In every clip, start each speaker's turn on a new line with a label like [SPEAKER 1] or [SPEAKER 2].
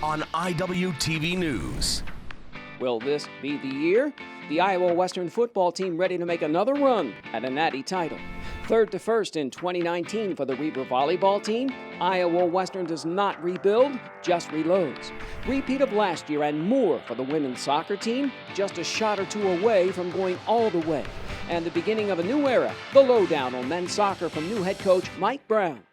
[SPEAKER 1] on Iwtv News.
[SPEAKER 2] Will this be the year? The Iowa Western football team ready to make another run at a natty title. Third to first in 2019 for the Reaver volleyball team, Iowa Western does not rebuild, just reloads. Repeat of last year and more for the women's soccer team, just a shot or two away from going all the way. And the beginning of a new era, the lowdown on men's soccer from new head coach Mike Brown.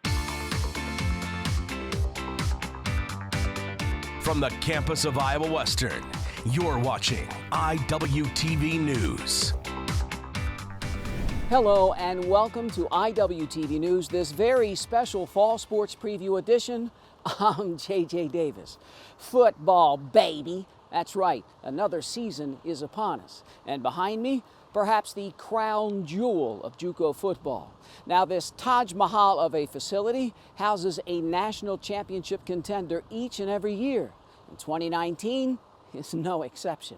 [SPEAKER 1] From the campus of Iowa Western, you're watching Iwtv News.
[SPEAKER 2] Hello and welcome to Iwtv News, this very special fall sports preview edition. I'm JJ Davis. Football, baby. That's right, another season is upon us. And behind me, perhaps the crown jewel of JUCO football. Now, this Taj Mahal of a facility houses a national championship contender each and every year. And 2019 is no exception.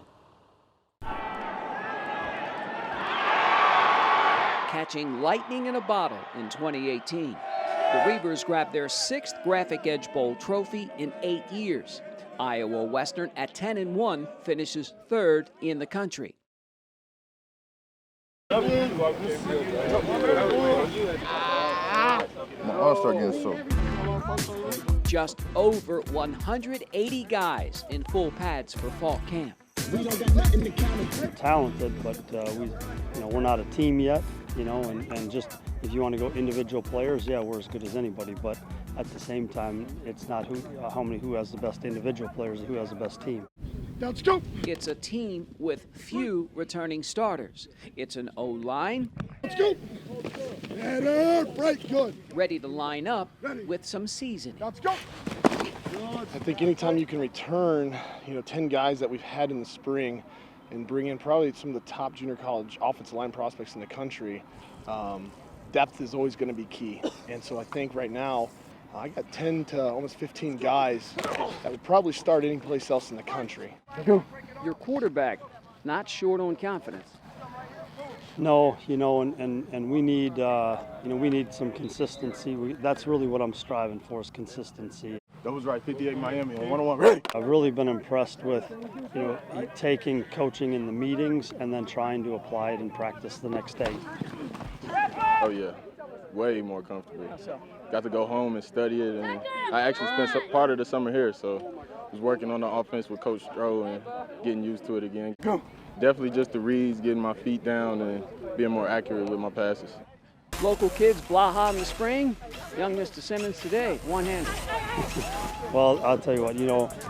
[SPEAKER 2] Catching lightning in a bottle in 2018. The Reavers grabbed their 6th Graphic Edge Bowl trophy in 8 years. Iowa Western at 10-1 finishes 3rd in the country.
[SPEAKER 3] My arm start getting soaked.
[SPEAKER 2] Just over 180 guys in full pads for fall camp.
[SPEAKER 4] We're talented, but we're not a team yet. And just if you want to go individual players, yeah, we're as good as anybody. But at the same time, it's not who has the best individual players, who has the best team.
[SPEAKER 5] Let's go.
[SPEAKER 2] It's a team with few returning starters. It's an O-line.
[SPEAKER 5] Let's go. Right, good.
[SPEAKER 2] Ready to line up with some seasoning.
[SPEAKER 5] Let's go.
[SPEAKER 6] I think anytime you can return, 10 guys that we've had in the spring and bring in probably some of the top junior college offensive line prospects in the country, depth is always going to be key. And so I think right now, I got 10 to almost 15 guys that would probably start any place else in the country.
[SPEAKER 2] Your quarterback, not short on confidence.
[SPEAKER 4] No, and we need some consistency. That's really what I'm striving for, is consistency.
[SPEAKER 3] That was right, 58 Miami on 101. Ready?
[SPEAKER 4] I've really been impressed with, taking coaching in the meetings and then trying to apply it in practice the next day.
[SPEAKER 3] Oh yeah, way more comfortable. Got to go home and study it, and I actually spent part of the summer here, so I was working on the offense with Coach Stroh and getting used to it again. Definitely just the reads, getting my feet down and being more accurate with my passes.
[SPEAKER 2] Local kids, Blaha in the spring, young Mr. Simmons today, one-handed.
[SPEAKER 4] Well, I'll tell you what,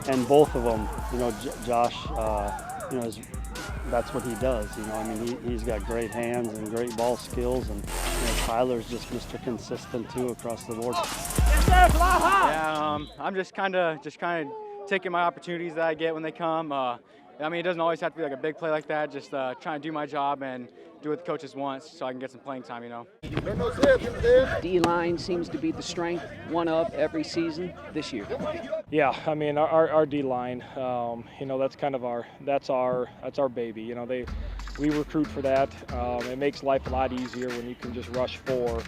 [SPEAKER 4] and both of them, Josh, that's what he does. He's got great hands and great ball skills, and Tyler's just Mr. Consistent too across the board.
[SPEAKER 7] Yeah, I'm just kind of taking my opportunities that I get when they come. It doesn't always have to be like a big play like that. Just trying to do my job and do what the coaches want, so I can get some playing time.
[SPEAKER 2] D-line seems to be the strength, one of every season this year.
[SPEAKER 8] Yeah, our D-line, that's kind of our baby. We recruit for that. It makes life a lot easier when you can just rush 4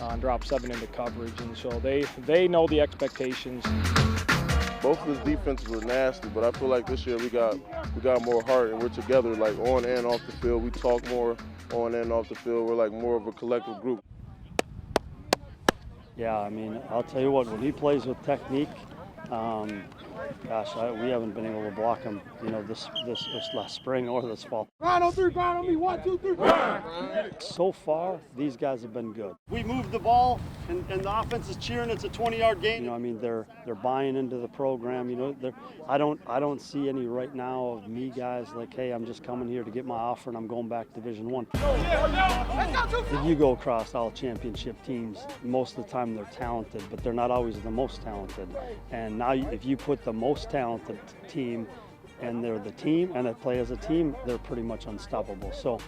[SPEAKER 8] and drop 7 into coverage, and so they know the expectations.
[SPEAKER 3] Both of those defenses were nasty, but I feel like this year we got more heart and we're together, like on and off the field. We talk more on and off the field. We're like more of a collective group.
[SPEAKER 4] Yeah, I'll tell you what, when he plays with technique, we haven't been able to block him, this last spring or this fall.
[SPEAKER 5] Grind on 3, grind on me, 1, 2, 3.
[SPEAKER 4] So far, these guys have been good. We moved the ball, and the offense is cheering. It's a 20-yard gain. They're buying into the program. I don't see any right now of me guys like, hey, I'm just coming here to get my offer and I'm going back to Division I. If you go across all championship teams, most of the time they're talented, but they're not always the most talented. And now, if you put the most talented team and they're the team and they play as a team, they're pretty much unstoppable. So,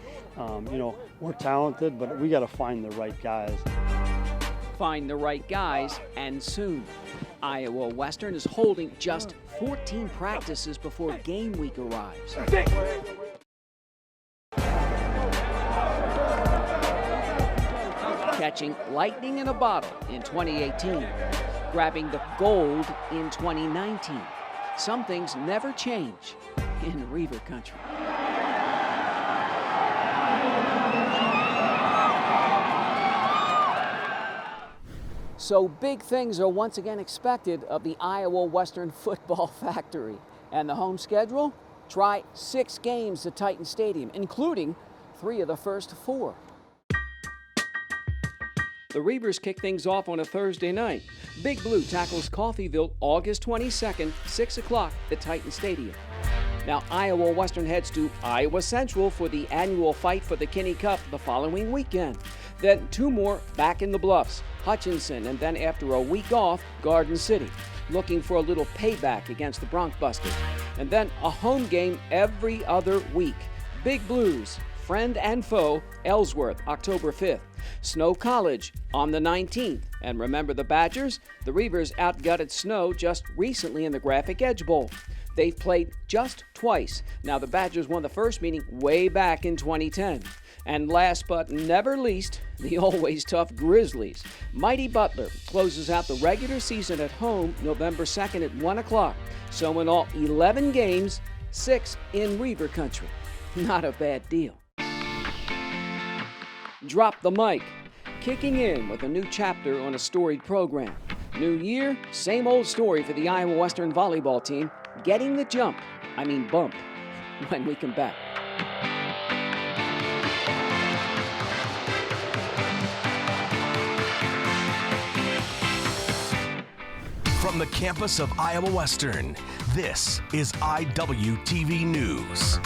[SPEAKER 4] we're talented, but we got to find the right guys.
[SPEAKER 2] Find the right guys, and soon. Iowa Western is holding just 14 practices before game week arrives. Catching lightning in a bottle in 2018, grabbing the gold in 2019. some things never change in Reaver country. So big things are once again expected of the Iowa Western Football Factory. And the home schedule? Try 6 games at Titan Stadium, including 3 of the first 4. The Reavers kick things off on a Thursday night. Big Blue tackles Coffeyville August 22nd, 6 o'clock at Titan Stadium. Now, Iowa Western heads to Iowa Central for the annual fight for the Kinney Cup the following weekend. Then 2 more back in the Bluffs, Hutchinson, and then after a week off, Garden City, looking for a little payback against the Broncbusters. And then a home game every other week. Big Blues, friend and foe, Ellsworth, October 5th. Snow College on the 19th. And remember the Badgers? The Reavers outgutted Snow just recently in the Graphic Edge Bowl. They've played just twice. Now, the Badgers won the first meeting way back in 2010. And last but never least, the always tough Grizzlies. Mighty Butler closes out the regular season at home November 2nd at 1 o'clock. So in all, 11 games, 6 in Reaver country. Not a bad deal. Drop the mic. Kicking in with a new chapter on a storied program. New year, same old story for the Iowa Western volleyball team. Getting the bump, when we come back.
[SPEAKER 1] From the campus of Iowa Western, this is Iwtv News.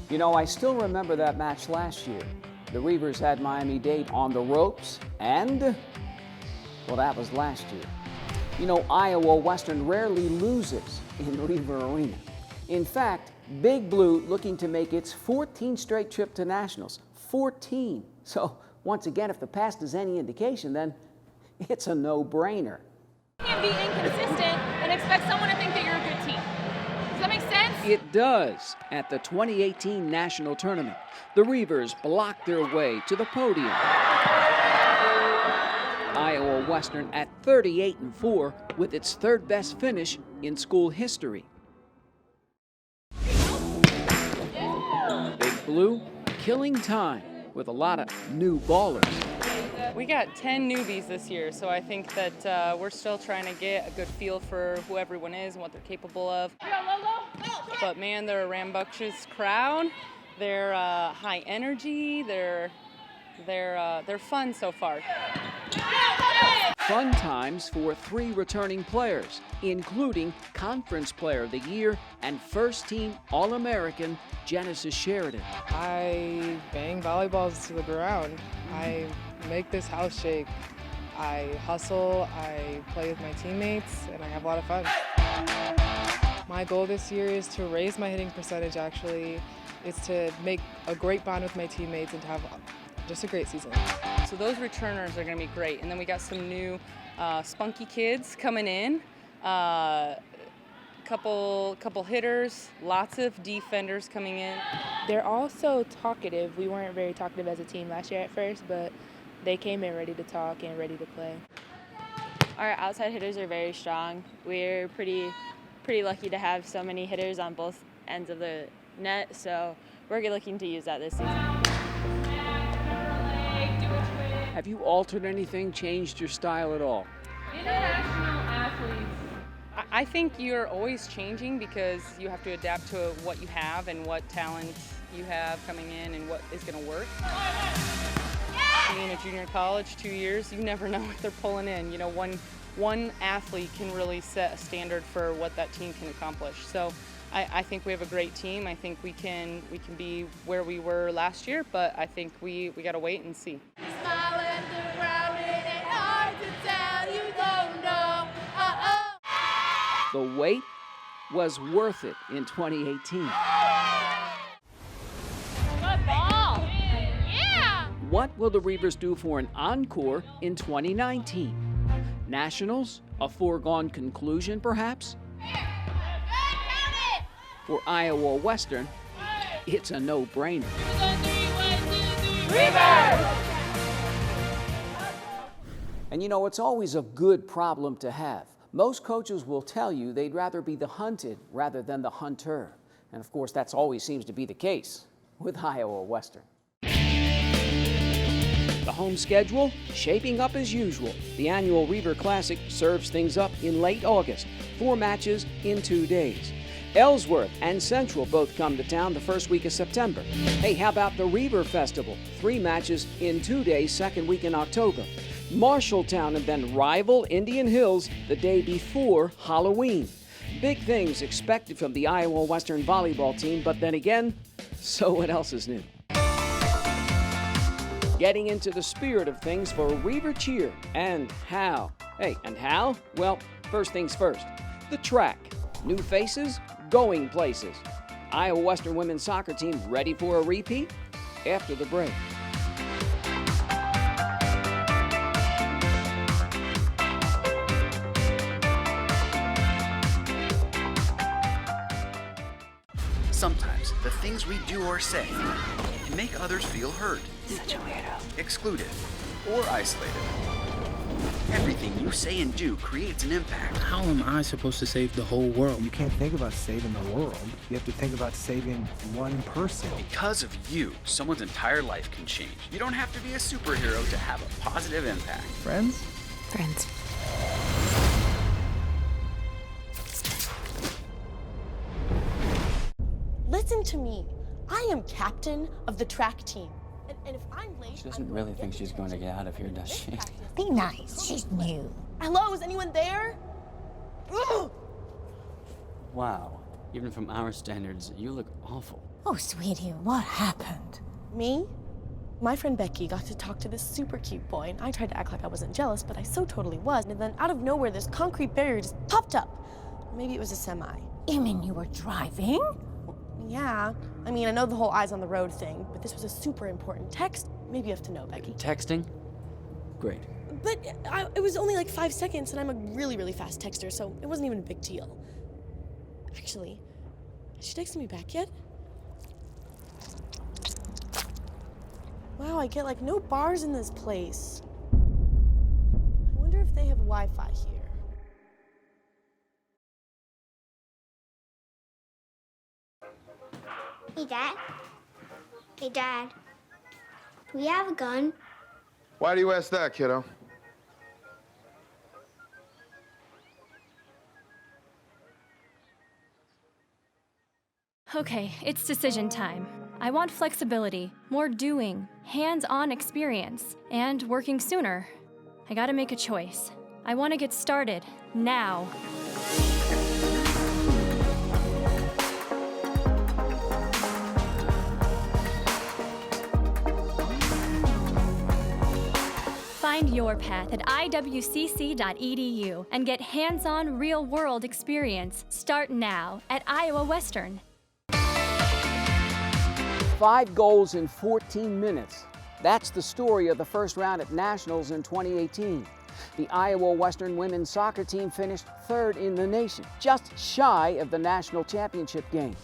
[SPEAKER 2] You know, I still remember that match last year. The Reavers had Miami-Dade on the ropes, and, well, that was last year. You know, Iowa Western rarely loses in Reaver Arena. In fact, Big Blue looking to make its 14th straight trip to nationals. 14. So, once again, if the past is any indication, then it's a no-brainer.
[SPEAKER 9] You can't be inconsistent and expect someone to think that you're a good team. Does that make sense?
[SPEAKER 2] It does. At the 2018 national tournament, the Reavers blocked their way to the podium. Iowa Western at 38-4 with its 3rd best finish in school history. Big Blue killing time with a lot of new ballers.
[SPEAKER 10] We got 10 newbies this year, so I think that we're still trying to get a good feel for who everyone is and what they're capable of. But man, they're a rambunctious crowd. They're high energy. They're fun so far.
[SPEAKER 2] Fun times for 3 returning players, including Conference Player of the Year and First Team All-American Genesis Sheridan.
[SPEAKER 11] I bang volleyballs to the ground. I make this house shake. I hustle, I play with my teammates, and I have a lot of fun. My goal this year is to raise my hitting percentage, actually. It's to make a great bond with my teammates and to have just a great season.
[SPEAKER 10] So those returners are going to be great. And then we got some new spunky kids coming in. Couple hitters, lots of defenders coming in.
[SPEAKER 12] They're all so talkative. We weren't very talkative as a team last year at first, but they came in ready to talk and ready to play.
[SPEAKER 13] Our outside hitters are very strong. We're pretty lucky to have so many hitters on both ends of the net, so we're looking to use that this season.
[SPEAKER 2] Have you altered anything, changed your style at all?
[SPEAKER 9] International
[SPEAKER 10] I think you're always changing because you have to adapt to what you have and what talent you have coming in and what is going to work. Being a junior in college, 2 years, you never know what they're pulling in. You know, one athlete can really set a standard for what that team can accomplish. So I think we have a great team. I think we can be where we were last year, but I think we got to wait and see.
[SPEAKER 2] The wait was worth it in 2018.
[SPEAKER 9] Good ball. Yeah.
[SPEAKER 2] What will the Reavers do for an encore in 2019? Nationals? A foregone conclusion, perhaps? For Iowa Western, it's a no-brainer. And you know, it's always a good problem to have. Most coaches will tell you they'd rather be the hunted rather than the hunter. And of course, that's always seems to be the case with Iowa Western. The home schedule shaping up as usual. The annual Reaver Classic serves things up in late August. 4 matches in 2 days. Ellsworth and Central both come to town the first week of September. Hey, how about the Reaver Festival? 3 matches in 2 days, second week in October. Marshalltown and then rival Indian Hills the day before Halloween. Big things expected from the Iowa Western volleyball team, but then again, so what else is new? Getting into the spirit of things for Reaver cheer. And how? Hey, and how? Well, first things first. The track. New faces, going places. Iowa Western women's soccer team ready for a repeat? After the break.
[SPEAKER 14] Sometimes the things we do or say can make others feel hurt,
[SPEAKER 15] Such a weirdo.
[SPEAKER 14] excluded, or isolated. Everything you say and do creates an impact.
[SPEAKER 16] How am I supposed to save the whole world?
[SPEAKER 17] You can't think about saving the world. You have to think about saving one person.
[SPEAKER 14] Because of you, someone's entire life can change. You don't have to be a superhero to have a positive impact.
[SPEAKER 17] Friends?
[SPEAKER 15] Friends.
[SPEAKER 18] Listen to me. I am captain of the track team. And if I'm late,
[SPEAKER 19] She doesn't really think she's going to get out of here, does she?
[SPEAKER 15] Be nice. She's new.
[SPEAKER 18] Hello, is anyone there? Ugh!
[SPEAKER 19] Wow. Even from our standards, you look awful.
[SPEAKER 15] Oh, sweetie, what happened?
[SPEAKER 18] Me? My friend Becky got to talk to this super cute boy, and I tried to act like I wasn't jealous, but I so totally was. And then out of nowhere, this concrete barrier just popped up. Maybe it was a semi.
[SPEAKER 15] You mean you were driving?
[SPEAKER 18] Yeah. I mean, I know the whole eyes on the road thing, but this was a super important text. Maybe you have to know, Becky.
[SPEAKER 19] Texting? Great.
[SPEAKER 18] But it was only like 5 seconds, and I'm a really, really fast texter, so it wasn't even a big deal. Actually, has she texted me back yet? Wow, I get like no bars in this place. I wonder if they have Wi-Fi here.
[SPEAKER 20] Hey, Dad. Hey, Dad. Do we have a gun?
[SPEAKER 21] Why do you ask that, kiddo?
[SPEAKER 22] Okay, it's decision time. I want flexibility, more doing, hands-on experience, and working sooner. I gotta make a choice. I want to get started, now. Find your path at iwcc.edu and get hands-on real-world experience. Start now at Iowa Western.
[SPEAKER 2] 5 goals in 14 minutes. That's the story of the first round at Nationals in 2018. The Iowa Western women's soccer team finished 3rd in the nation, just shy of the national championship game.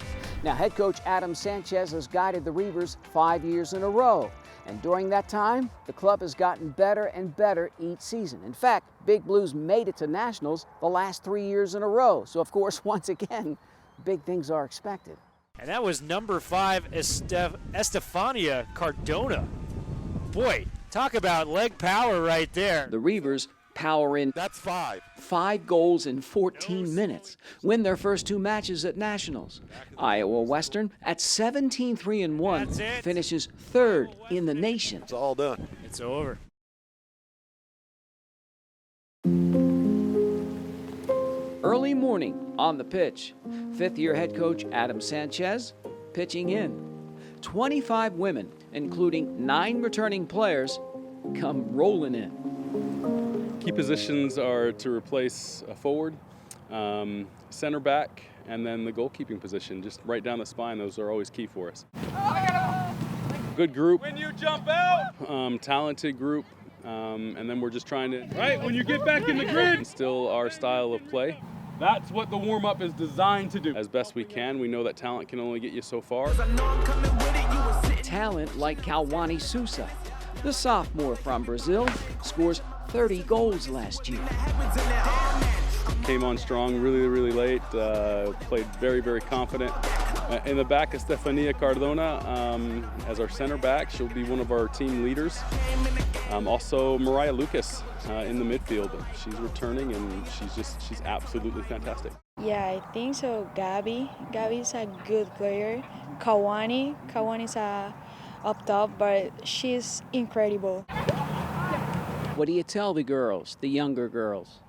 [SPEAKER 2] Now, head coach Adam Sanchez has guided the Reavers 5 years in a row. And during that time, the club has gotten better and better each season. In fact, Big Blues made it to Nationals the last 3 years in a row. So, of course, once again, big things are expected.
[SPEAKER 23] And that was number 5, Estefania Cardona. Boy, talk about leg power right there.
[SPEAKER 2] The Reavers power in.
[SPEAKER 6] That's 5.
[SPEAKER 2] 5 goals in 14 minutes. Win their first 2 matches at Nationals. Iowa Western at 17-3-1 finishes 3rd in the nation.
[SPEAKER 6] It's all done.
[SPEAKER 23] It's over.
[SPEAKER 2] Early morning on the pitch. 5th-year head coach Adam Sanchez pitching in. 25 women, including 9 returning players, come rolling in.
[SPEAKER 7] Key positions are to replace a forward, center back, and then the goalkeeping position. Just right down the spine, those are always key for us. Good group. When you jump out! Talented group. And then we're just trying to, right, when you get back in the grid, instill our style of play. That's what the warm-up is designed to do. As best we can, we know that talent can only get you so far.
[SPEAKER 2] Talent like Kalwani Sousa, the sophomore from Brazil, scores 30 goals last year.
[SPEAKER 7] Came on strong really late, played very confident. In the back is Stefania Cardona as our center back. She'll be one of our team leaders. Also Mariah Lucas in the midfield. She's returning and she's absolutely fantastic.
[SPEAKER 12] Yeah, I think so. Gabi's a good player. Kawani's up top, but she's incredible.
[SPEAKER 2] What do you tell the girls, the younger girls?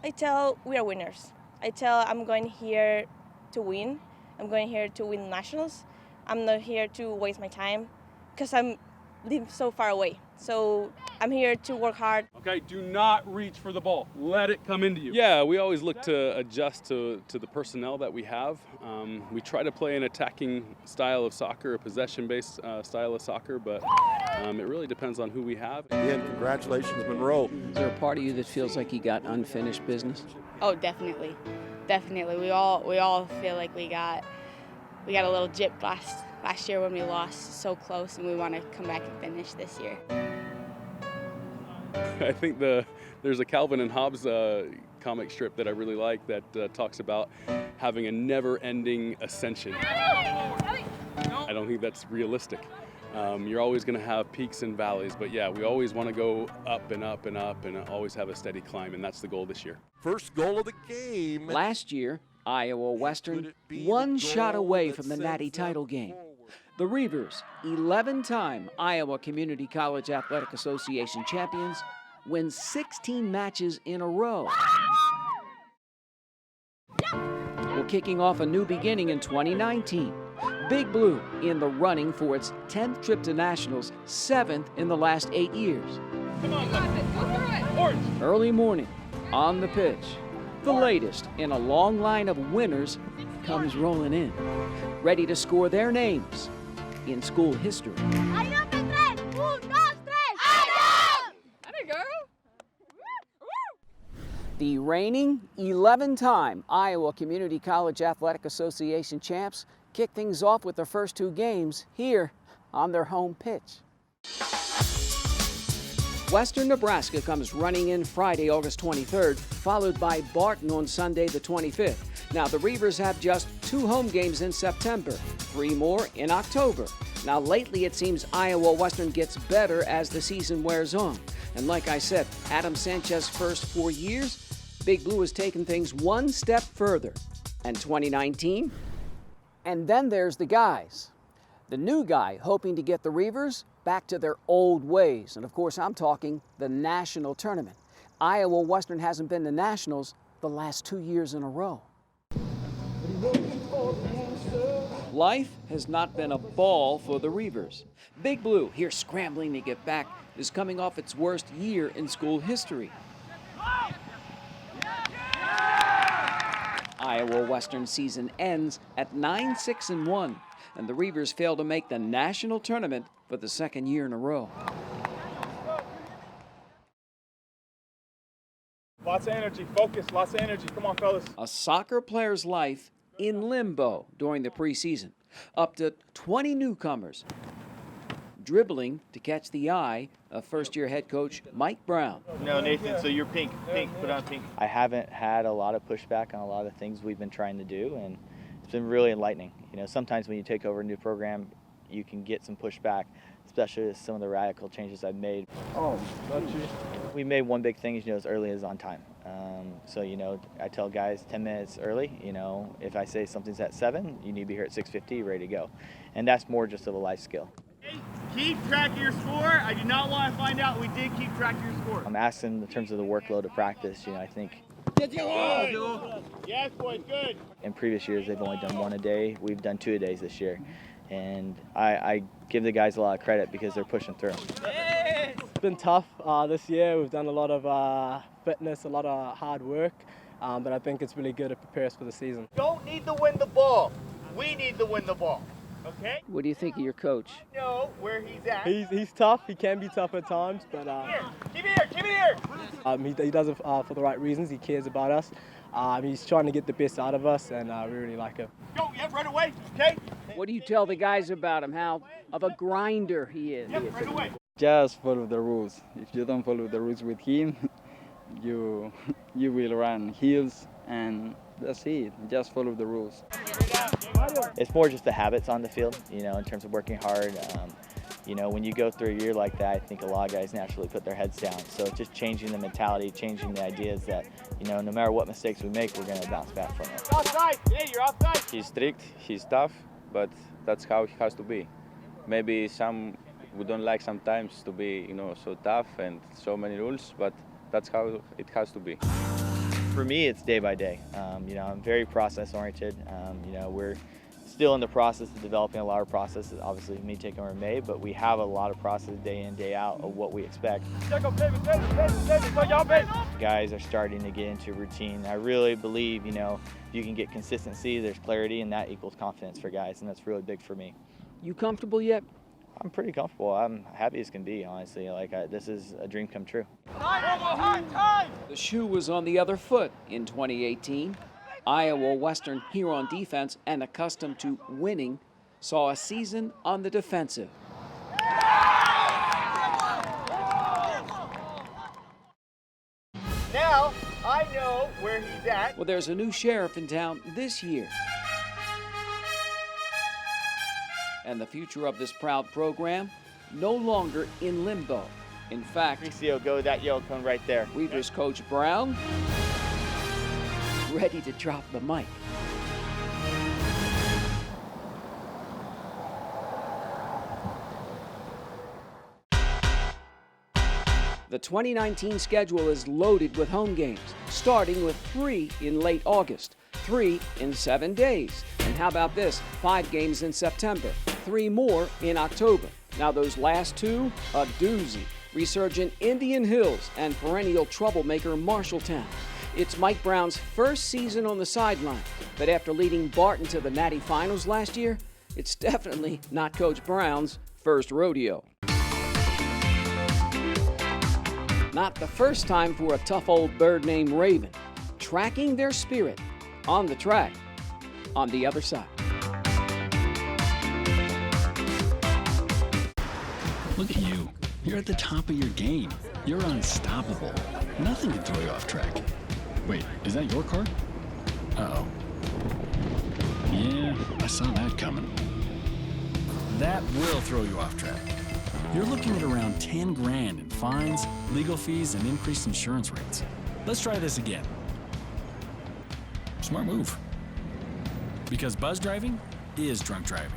[SPEAKER 8] I tell we are winners. I tell I'm going here to win. I'm going here to win nationals. I'm not here to waste my time because I'm live so far away. So I'm here to work hard.
[SPEAKER 7] Okay, do not reach for the ball. Let it come into you. Yeah, we always look to adjust to the personnel that we have. We try to play an attacking style of soccer, a possession-based style of soccer, but it really depends on who we have.
[SPEAKER 6] Again, congratulations, Monroe.
[SPEAKER 2] Is there a part of you that feels like you got unfinished business?
[SPEAKER 24] Oh, definitely. Definitely. We all feel like we got a little gypped last year when we lost so close, and we want to come back and finish this year.
[SPEAKER 7] I think there's a Calvin and Hobbes comic strip that I really like that talks about having a never-ending ascension. I don't think that's realistic. You're always going to have peaks and valleys, but yeah, we always want to go up and up and up and always have a steady climb, and that's the goal this year.
[SPEAKER 6] First goal of the game.
[SPEAKER 2] Last year, Iowa Western one shot away from the Natty title game. The Reavers, 11-time Iowa Community College Athletic Association champions, win 16 matches in a row. Well, kicking off a new beginning in 2019. Big Blue in the running for its 10th trip to nationals, 7th in the last 8 years.
[SPEAKER 7] Come on, go through it. Orange.
[SPEAKER 2] Early morning, on the pitch. The latest in a long line of winners comes rolling in, ready to score their names in school history. The reigning 11-time Iowa Community College Athletic Association champs kick things off with their first 2 games here on their home pitch. Western Nebraska comes running in Friday, August 23rd, followed by Barton on Sunday, the 25th. Now, the Reavers have just 2 home games in September, 3 more in October. Now, lately, it seems Iowa Western gets better as the season wears on. And like I said, Adam Sanchez's first 4 years, Big Blue has taken things one step further. And 2019? And then there's the guys. The new guy hoping to get the Reavers back to their old ways. And of course, I'm talking the national tournament. Iowa Western hasn't been to nationals the last 2 years in a row. Life has not been a ball for the Reavers. Big Blue, here scrambling to get back, is coming off its worst year in school history. Iowa Western season ends at 9-6-1, and the Reavers fail to make the national tournament for the 2nd year in a row.
[SPEAKER 25] Lots of energy, focus, lots of energy. Come on, fellas.
[SPEAKER 2] A soccer player's life in limbo during the preseason. Up to 20 newcomers dribbling to catch the eye of first-year head coach Mike Brown.
[SPEAKER 26] No, Nathan, so you're pink. Pink, put on pink.
[SPEAKER 27] I haven't had a lot of pushback on a lot of things we've been trying to do, and it's been really enlightening. You know, sometimes when you take over a new program, you can get some pushback. especially with some of the radical changes I've made.
[SPEAKER 1] Oh, not you.
[SPEAKER 27] We made one big thing, as early as on time. So, I tell guys 10 minutes early, if I say something's at 7, you need to be here at 6:50, ready to go. And that's more just of a life skill.
[SPEAKER 26] Hey, keep track of your score. I do not want to find out we did keep track of your score.
[SPEAKER 27] I'm asking in terms of the workload of practice, I think
[SPEAKER 26] Good. Yes, boys, good.
[SPEAKER 27] in previous years they've only done 1 a day. We've done 2 a days this year. And I give the guys a lot of credit because they're pushing through.
[SPEAKER 3] It's been tough this year. We've done a lot of fitness, a lot of hard work, but I think it's really good to prepare us for the season.
[SPEAKER 26] Don't need to win the ball. We need to win the ball. Okay?
[SPEAKER 2] What do you think of your coach?
[SPEAKER 26] I know where he's at.
[SPEAKER 3] He's tough. He can be tough at times, but
[SPEAKER 26] Keep it here.
[SPEAKER 3] he does it for the right reasons. He cares about us. He's trying to get the best out of us, and we really like him.
[SPEAKER 26] Go, right away, okay?
[SPEAKER 2] What do you tell the guys about him, how of a grinder he is?
[SPEAKER 26] Right away.
[SPEAKER 4] Just follow the rules. If you don't follow the rules with him, you will run hills, and that's it. Just follow the rules.
[SPEAKER 27] It's more just the habits on the field, in terms of working hard. When you go through a year like that, I think a lot of guys naturally put their heads down. So just changing the mentality, changing the ideas that, no matter what mistakes we make, we're going to bounce back from it.
[SPEAKER 26] Offside! Hey, you're offside!
[SPEAKER 5] He's strict, he's tough, but that's how he has to be. Maybe we don't like sometimes to be, so tough and so many rules, but that's how it has to be.
[SPEAKER 27] For me, it's day by day. I'm very process-oriented. We're still in the process of developing a lot of processes, obviously me taking over May, but we have a lot of process day in, day out of what we expect. Guys are starting to get into routine. I really believe, if you can get consistency, there's clarity, and that equals confidence for guys, and that's really big for me.
[SPEAKER 2] You comfortable yet?
[SPEAKER 27] I'm pretty comfortable. I'm happy as can be, honestly. This is a dream come true.
[SPEAKER 2] The shoe was on the other foot in 2018. Iowa Western, here on defense and accustomed to winning, saw a season on the defensive.
[SPEAKER 26] Now I know where he's at.
[SPEAKER 2] Well, there's a new sheriff in town this year. And the future of this proud program no longer in limbo. In fact,
[SPEAKER 27] Mauricio, go that yellow cone right there.
[SPEAKER 2] Weaver's Coach Brown ready to drop the mic. The 2019 schedule is loaded with home games, starting with 3 in late August, 3 in 7 days. And how about this? 5 games in September, 3 more in October. Now those last 2, a doozy. Resurgent Indian Hills and perennial troublemaker Marshalltown. It's Mike Brown's first season on the sideline, but after leading Barton to the Natty Finals last year, it's definitely not Coach Brown's first rodeo. Not the first time for a tough old bird named Raven, tracking their spirit on the track, on the other side.
[SPEAKER 10] Look at you. You're at the top of your game. You're unstoppable. Nothing can throw you off track. Wait, is that your car? Uh-oh. Yeah, I saw that coming. That will throw you off track. You're looking at around 10 grand in fines, legal fees, and increased insurance rates. Let's try this again. Smart move. Because buzz driving is drunk driving.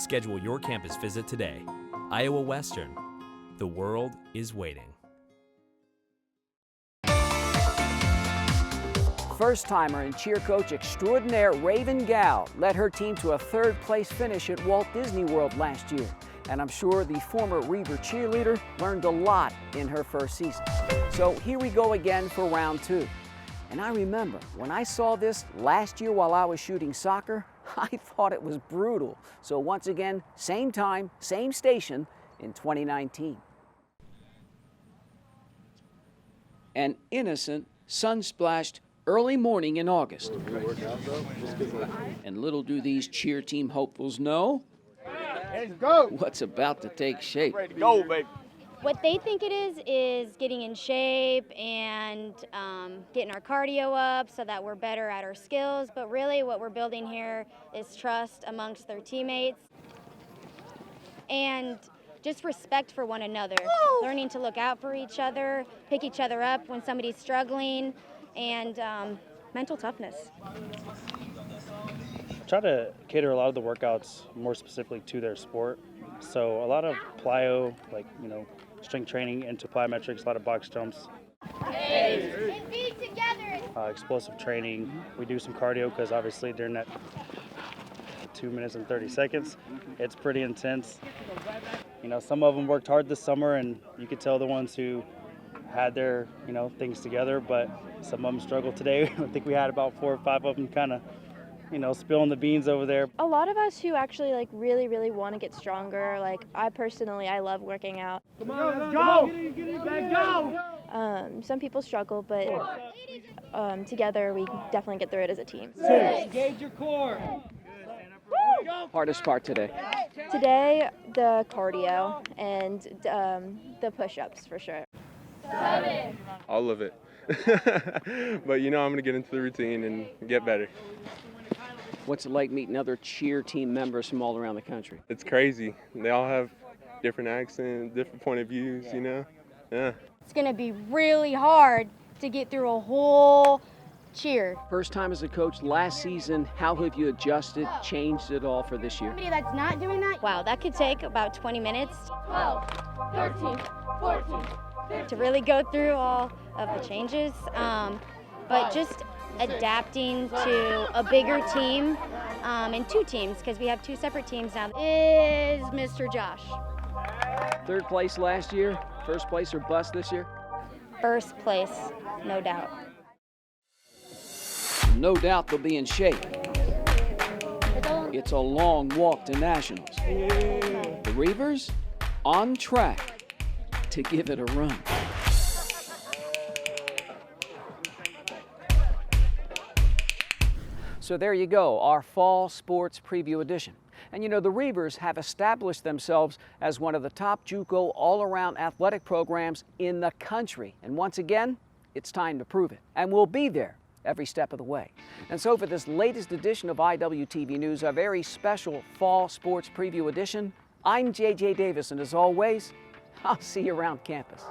[SPEAKER 11] Schedule your campus visit today. Iowa Western. The world is waiting.
[SPEAKER 2] First-timer and cheer coach extraordinaire Raven Gow led her team to a third-place finish at Walt Disney World last year. And I'm sure the former Reaver cheerleader learned a lot in her first season. So here we go again for round 2. And I remember when I saw this last year while I was shooting soccer, I thought it was brutal. So once again, same time, same station in 2019. An innocent, sun-splashed early morning in August. And little do these cheer team hopefuls know what's about to take shape.
[SPEAKER 26] Ready to go, baby.
[SPEAKER 1] What they think it is getting in shape and getting our cardio up so that we're better at our skills. But really what we're building here is trust amongst their teammates and just respect for one another. Learning to look out for each other, pick each other up when somebody's struggling, and mental toughness.
[SPEAKER 9] Try to cater a lot of the workouts more specifically to their sport. So a lot of plyo, like, strength training into plyometrics, a lot of box jumps. Explosive training. We do some cardio because obviously during that 2 minutes and 30 seconds, it's pretty intense. Some of them worked hard this summer, and you could tell the ones who had their, things together, but some of them struggled today. I think we had about 4 or 5 of them kind of, spilling the beans over there.
[SPEAKER 11] A lot of us who actually really want to get stronger, I personally, I love working out.
[SPEAKER 26] Come on, let's go! Let's go!
[SPEAKER 11] Some people struggle, but together we definitely get through it as a team.
[SPEAKER 26] Engage your core.
[SPEAKER 2] Hardest part today?
[SPEAKER 11] Today, the cardio and the push-ups for sure.
[SPEAKER 13] All of it. But I'm going to get into the routine and get better.
[SPEAKER 2] What's it like meeting other cheer team members from all around the country?
[SPEAKER 13] It's crazy. They all have different accents, different point of views, Yeah.
[SPEAKER 1] It's going to be really hard to get through a whole cheer.
[SPEAKER 2] First time as a coach last season, how have you adjusted, changed it all for this year?
[SPEAKER 1] Somebody that's not doing that, wow, that could take about 20 minutes. 12, 13, 14, 15. To really go through all of the changes, but just adapting to a bigger team and 2 teams, because we have 2 separate teams now, is Mr. Josh.
[SPEAKER 2] Third place last year, first place or bust this year?
[SPEAKER 1] First place, no doubt.
[SPEAKER 2] No doubt they'll be in shape. It's a long walk to nationals. The Reavers on track to give it a run. So there you go, our fall sports preview edition. And the Reavers have established themselves as one of the top JUCO all-around athletic programs in the country. And once again, it's time to prove it. And we'll be there every step of the way. And so for this latest edition of IWTV News, a very special fall sports preview edition, I'm JJ Davis, and as always, I'll see you around campus.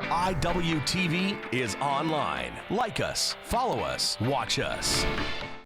[SPEAKER 14] IWTV is online. Like us, follow us, watch us.